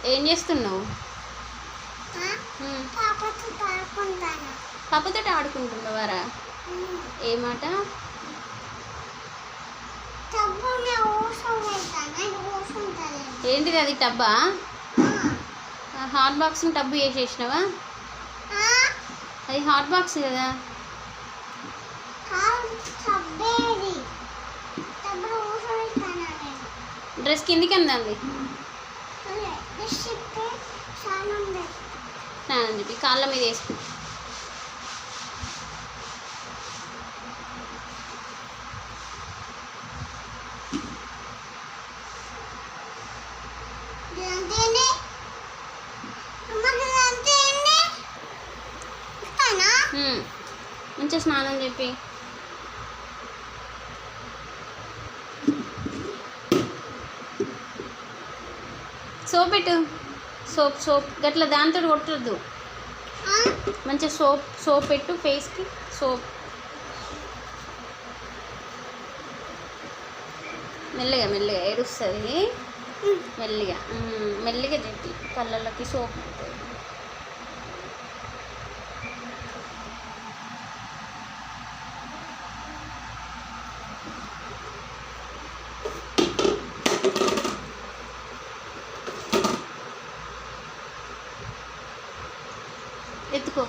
ఏం చేస్తున్నావు? పాపతో ఆడుకుంటున్నావారా? ఏమాట? ఏంటిది అది? టబ్బా? హాట్ బాక్స్ని టబ్బు వేసేసినావా? అది హాట్ బాక్స్ కదా. డ్రెస్ కిందికి అందండి. స్నానం చెప్పి కాళ్ళ మీద వేసుకో. మంచిగా స్నానం చెప్పి సోప్ పెట్టు. సోప్ గట్ల దాంతో కొట్టద్దు. మంచిగా సోప్ పెట్టు ఫేస్కి. సోప్ మెల్లగా ఏడుస్తుంది. మెల్లిగా చెప్పి కళ్ళకి సోప్ ఎత్తుకో.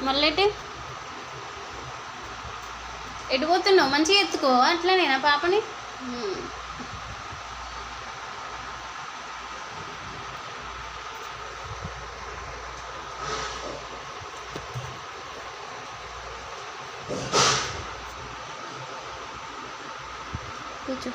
మళ్ళీ ఎటు పోతున్నావు? మంచిగా ఎత్తుకో. అట్లనేనా పాపని? కూర్చో.